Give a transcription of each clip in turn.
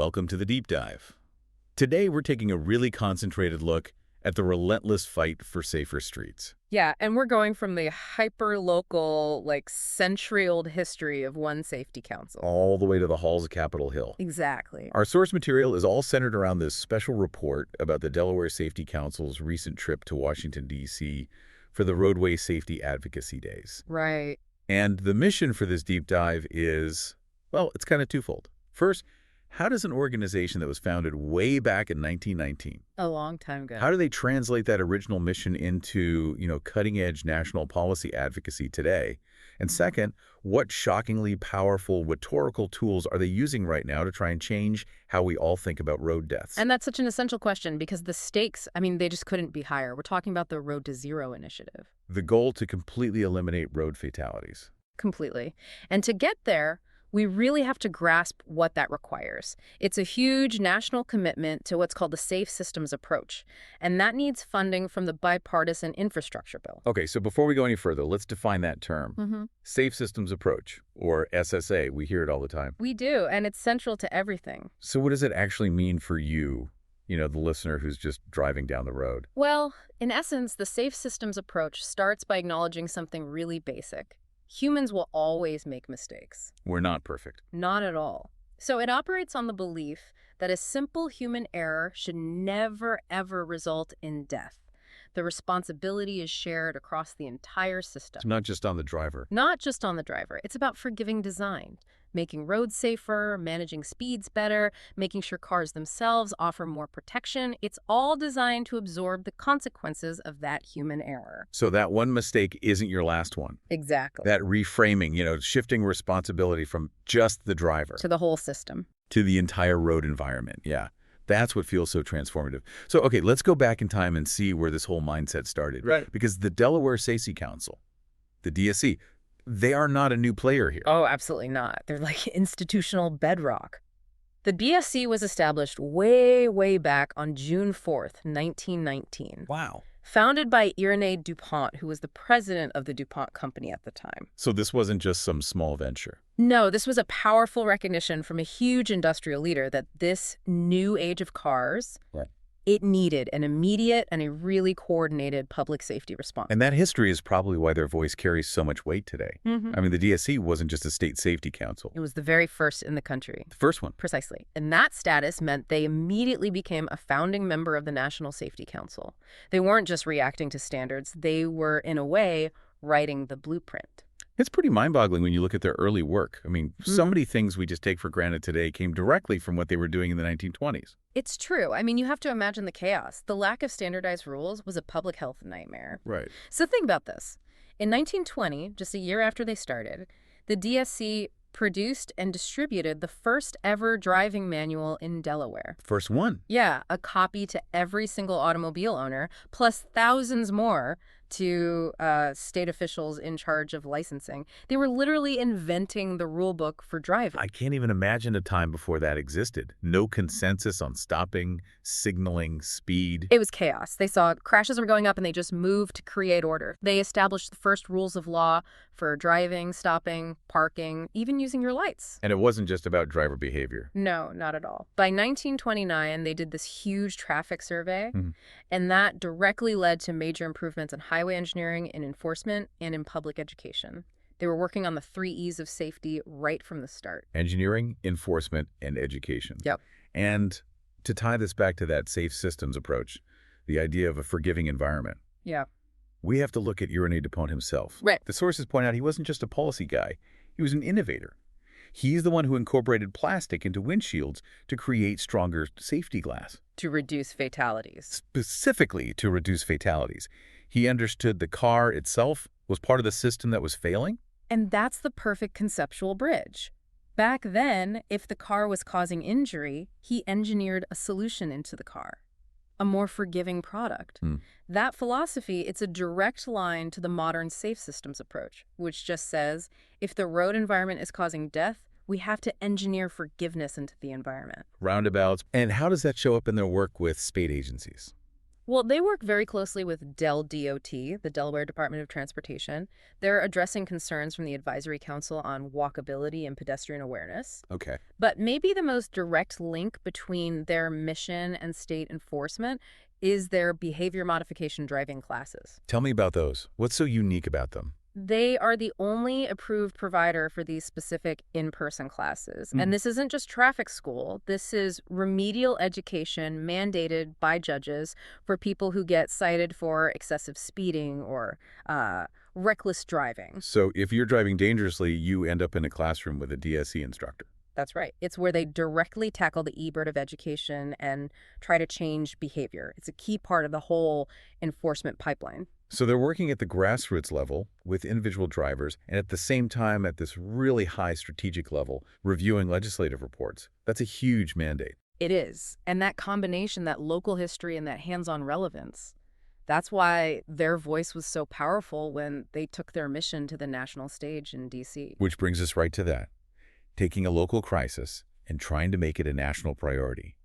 welcome to the Deep Dive. Today we're taking a really concentrated look at the relentless fight for safer streets. Yeah, and we're going from the hyper-local, century-old history of one safety council. All the way to the halls of Capitol Hill. Exactly. Our source material is all centered around this special report about the Delaware Safety Council's recent trip to Washington, D.C. for the Roadway Safety Advocacy Days. Right. And the mission for this deep dive is, well, it's kind of twofold. First, how does an organization that was founded way back in 1919, A long time ago. how do they translate that original mission into, cutting-edge national policy advocacy today? And second, what shockingly powerful rhetorical tools are they using right now to try and change how we all think about road deaths? And that's such an essential question because the stakes, they just couldn't be higher. We're talking about the Road to Zero initiative. The goal to completely eliminate road fatalities. Completely. And to get there, we really have to grasp what that requires. It's a huge national commitment to what's called the Safe Systems approach, and that needs funding from the bipartisan infrastructure bill. Okay, so before we go any further, let's define that term. Safe Systems Approach, or SSA. We hear it all the time. We do, and it's central to everything. So what does it actually mean for you, the listener who's just driving down the road? Well, in essence, the Safe Systems approach starts by acknowledging something really basic. Humans will always make mistakes. We're not perfect. Not at all. So it operates on the belief that a simple human error should never, ever result in death. The responsibility is shared across the entire system. It's not just on the driver. Not just on the driver. It's about forgiving design, making roads safer, managing speeds better, making sure cars themselves offer more protection. It's all designed to absorb the consequences of that human error. So that one mistake isn't your last one. Exactly. That reframing, shifting responsibility from just the driver To the whole system. to the entire road environment. Yeah, that's what feels so transformative. So, okay, let's go back in time and see where this whole mindset started. Right. Because the Delaware Safety Council, the DSC, they are not a new player here. Oh, absolutely not. They're like institutional bedrock. The DSC was established way, way back on June 4th, 1919. Wow. Founded by Irénée DuPont, who was the president of the DuPont company at the time. So this wasn't just some small venture. No, this was a powerful recognition from a huge industrial leader that this new age of cars, Right. it needed an immediate and a really coordinated public safety response. And that history is probably why their voice carries so much weight today. Mhm. I mean, the DSC wasn't just a state safety council. It was the very first in the country. The first one. Precisely. And that status meant they immediately became a founding member of the National Safety Council. They weren't just reacting to standards. They were, in a way, writing the blueprint. It's pretty mind-boggling when you look at their early work. I mean, so many things we just take for granted today came directly from what they were doing in the 1920s. It's true. You have to imagine the chaos. The lack of standardized rules was a public health nightmare. Right. So think about this. In 1920, just a year after they started, the DSC produced and distributed the first ever driving manual in Delaware. First one. Yeah, a copy to every single automobile owner, plus thousands more to state officials in charge of licensing. They were literally inventing the rule book for driving. I can't even imagine a time before that existed. No consensus on stopping, signaling, speed. It was chaos. They saw crashes were going up and they just moved to create order. They established the first rules of law for driving, stopping, parking, even using your lights. And it wasn't just about driver behavior. No, not at all. By 1929, they did this huge traffic survey, and that directly led to major improvements in highway engineering, in enforcement, and in public education. They were working on the 3 E's of safety right from the start. Engineering, enforcement, and education. Yep. And to tie this back to that safe systems approach, the idea of a forgiving environment, Yeah. we have to look at Irénée DuPont himself. Right. The sources point out he wasn't just a policy guy. He was an innovator. He's the one who incorporated plastic into windshields to create stronger safety glass. To reduce fatalities. Specifically to reduce fatalities. He understood the car itself was part of the system that was failing. And that's the perfect conceptual bridge. Back then, if the car was causing injury, he engineered a solution into the car. A more forgiving product. That philosophy, it's a direct line to the modern safe systems approach, which just says, if the road environment is causing death, we have to engineer forgiveness into the environment. Roundabouts. And how does that show up in their work with state agencies? Well, they work very closely with DOT, the Delaware Department of Transportation. They're addressing concerns from the Advisory Council on walkability and pedestrian awareness. Okay. But maybe the most direct link between their mission and state enforcement is their behavior modification driving classes. Tell me about those. What's so unique about them? They are the only approved provider for these specific in-person classes. And this isn't just traffic school. This is remedial education mandated by judges for people who get cited for excessive speeding or reckless driving. So if you're driving dangerously, you end up in a classroom with a DSE instructor. That's right. It's where they directly tackle the e-bird of education and try to change behavior. It's a key part of the whole enforcement pipeline. So they're working at the grassroots level with individual drivers and at the same time at this really high strategic level, reviewing legislative reports. That's a huge mandate. It is. And that combination, that local history and that hands-on relevance, that's why their voice was so powerful when they took their mission to the national stage in D.C. Which brings us right to that, taking a local crisis and trying to make it a national priority.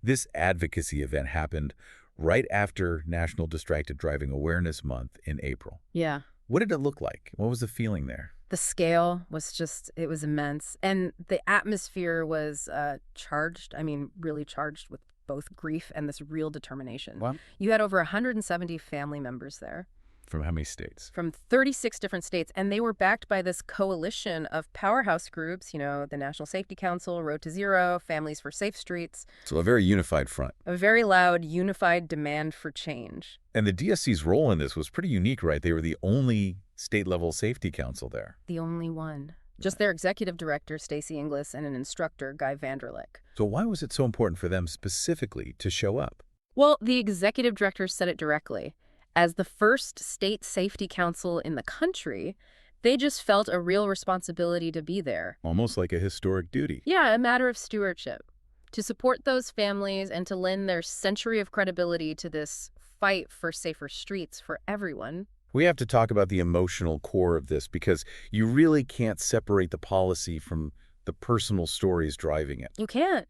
This advocacy event happened right after National Distracted Driving Awareness Month in April. Yeah. What did it look like? What was the feeling there? The scale was just, it was immense. And the atmosphere was charged, really charged with both grief and this real determination. Wow. You had over 170 family members there. From how many states? From 36 different states. And they were backed by this coalition of powerhouse groups, the National Safety Council, Road to Zero, Families for Safe Streets. So a very unified front. A very loud, unified demand for change. And the DSC's role in this was pretty unique, right? They were the only state-level safety council there. The only one. Just their executive director, Stacey Inglis, and an instructor, Guy Vanderlick. So why was it so important for them specifically to show up? Well, the executive director said it directly. As the first state safety council in the country, they just felt a real responsibility to be there. Almost like a historic duty. Yeah, a matter of stewardship. To support those families and to lend their century of credibility to this fight for safer streets for everyone. We have to talk about the emotional core of this because you really can't separate the policy from the personal stories driving it. You can't.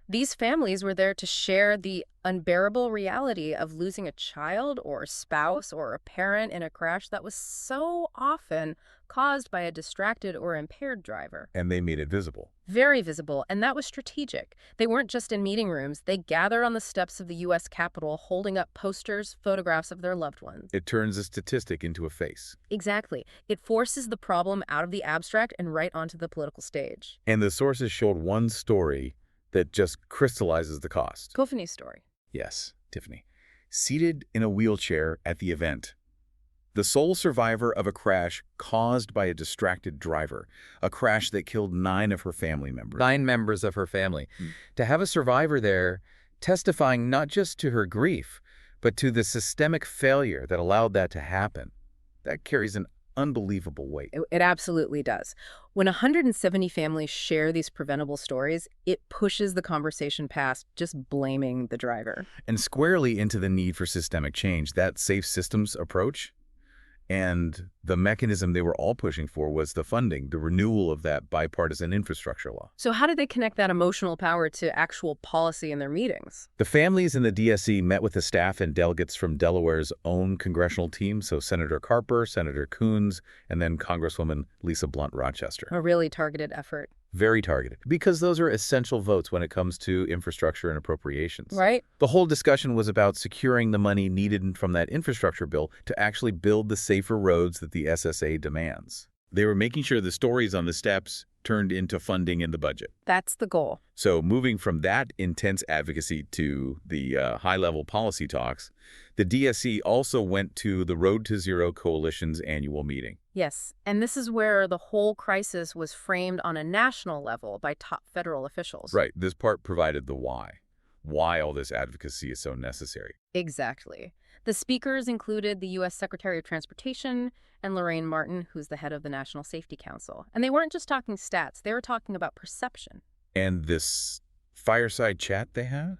These families were there to share the unbearable reality of losing a child or a spouse or a parent in a crash that was so often caused by a distracted or impaired driver. And they made it visible. Very visible, and that was strategic. They weren't just in meeting rooms. They gathered on the steps of the U.S. Capitol holding up posters, photographs of their loved ones. It turns a statistic into a face. Exactly. It forces the problem out of the abstract and right onto the political stage. And the sources showed one story that just crystallizes the cost. Tiffany's story. Yes, Tiffany. Seated in a wheelchair at the event. The sole survivor of a crash caused by a distracted driver. A crash that killed 9 of her family members. 9 members of her family. To have a survivor there testifying not just to her grief, but to the systemic failure that allowed that to happen, that carries an unbelievable weight. It absolutely does. When 170 families share these preventable stories, it pushes the conversation past just blaming the driver. And squarely into the need for systemic change. That safe systems approach and the mechanism they were all pushing for was the funding, the renewal of that bipartisan infrastructure law. So how did they connect that emotional power to actual policy in their meetings? The families in the DSC met with the staff and delegates from Delaware's own congressional team, so Senator Carper, Senator Coons, and then Congresswoman Lisa Blunt Rochester. A really targeted effort. Very targeted, because those are essential votes when it comes to infrastructure and appropriations. Right. The whole discussion was about securing the money needed from that infrastructure bill to actually build the safer roads that the SSA demands. They were making sure the stories on the steps turned into funding in the budget. That's the goal. So moving from that intense advocacy to the high-level policy talks, the DSC also went to the Road to Zero Coalition's annual meeting. Yes, and this is where the whole crisis was framed on a national level by top federal officials. Right. This part provided the why. Why all this advocacy is so necessary. Exactly. The speakers included the U.S. Secretary of Transportation and Lorraine Martin, who's the head of the National Safety Council. And they weren't just talking stats, they were talking about perception. And this fireside chat they had,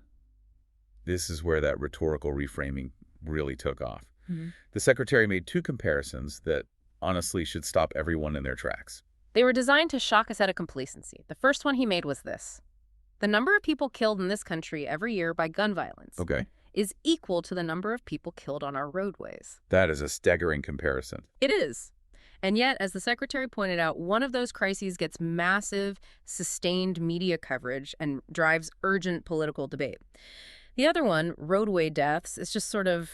this is where that rhetorical reframing really took off. Mm-hmm. The secretary made 2 comparisons that honestly should stop everyone in their tracks. They were designed to shock us out of complacency. The first one he made was this. The number of people killed in this country every year by gun violence. Okay. is equal to the number of people killed on our roadways. That is a staggering comparison. It is. And yet, as the Secretary pointed out, one of those crises gets massive, sustained media coverage and drives urgent political debate. The other one, roadway deaths, is just sort of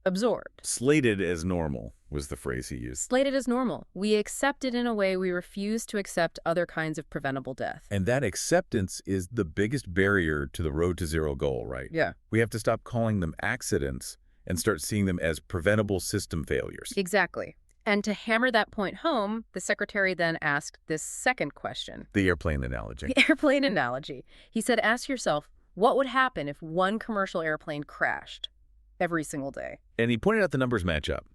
absorbed. Slated as normal was the phrase he used. Slated as normal. We accept it in a way we refuse to accept other kinds of preventable death. And that acceptance is the biggest barrier to the road to zero goal, right? Yeah. We have to stop calling them accidents and start seeing them as preventable system failures. Exactly. And to hammer that point home, the Secretary then asked this second question. The airplane analogy. The airplane analogy. He said, ask yourself, what would happen if one commercial airplane crashed every single day? And he pointed out the numbers match up.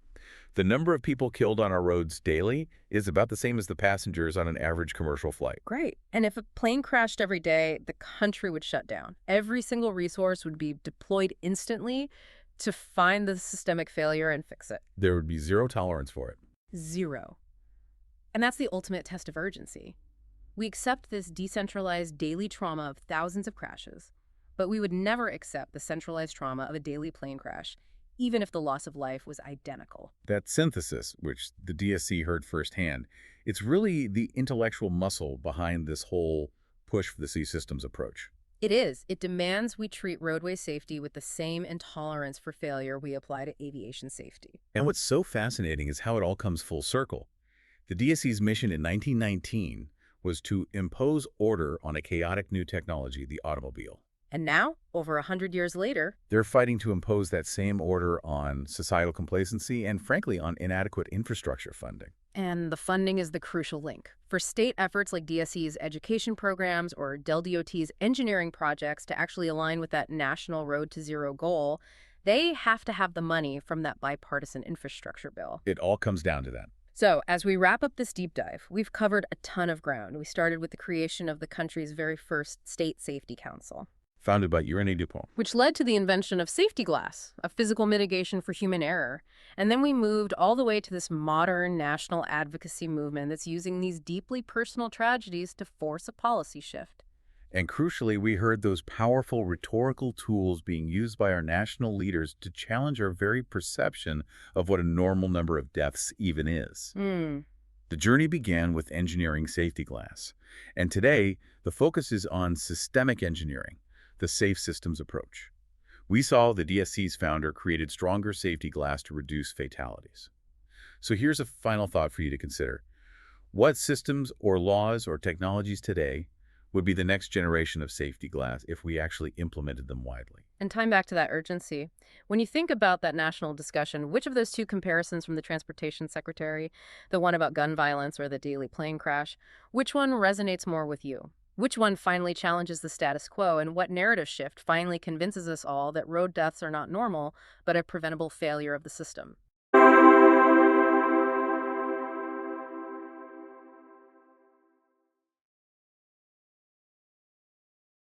The number of people killed on our roads daily is about the same as the passengers on an average commercial flight. Great. And if a plane crashed every day, the country would shut down. Every single resource would be deployed instantly to find the systemic failure and fix it. There would be zero tolerance for it. Zero. And that's the ultimate test of urgency. We accept this decentralized daily trauma of thousands of crashes, but we would never accept the centralized trauma of a daily plane crash, even if the loss of life was identical. That synthesis, which the DSC heard firsthand, it's really the intellectual muscle behind this whole push for the C-Systems approach. It is. It demands we treat roadway safety with the same intolerance for failure we apply to aviation safety. And what's so fascinating is how it all comes full circle. The DSC's mission in 1919 was to impose order on a chaotic new technology, the automobile. And now, over 100 years later, they're fighting to impose that same order on societal complacency and, frankly, on inadequate infrastructure funding. and the funding is the crucial link. For state efforts like DSC's education programs or Del DOT's engineering projects to actually align with that national Road to Zero goal, they have to have the money from that bipartisan infrastructure bill. It all comes down to that. So, as we wrap up this deep dive, we've covered a ton of ground. We started with the creation of the country's very first State Safety Council, Founded by Irene Dupont. which led to the invention of safety glass, a physical mitigation for human error. And then we moved all the way to this modern national advocacy movement that's using these deeply personal tragedies to force a policy shift. And crucially, we heard those powerful rhetorical tools being used by our national leaders to challenge our very perception of what a normal number of deaths even is. The journey began with engineering safety glass. And today, the focus is on systemic engineering, the safe systems approach. We saw the DSC's founder created stronger safety glass to reduce fatalities. So here's a final thought for you to consider. What systems or laws or technologies today would be the next generation of safety glass if we actually implemented them widely? And time back to that urgency. When you think about that national discussion, which of those two comparisons from the Transportation Secretary, the one about gun violence or the daily plane crash, which one resonates more with you? Which one finally challenges the status quo, and what narrative shift finally convinces us all that road deaths are not normal, but a preventable failure of the system?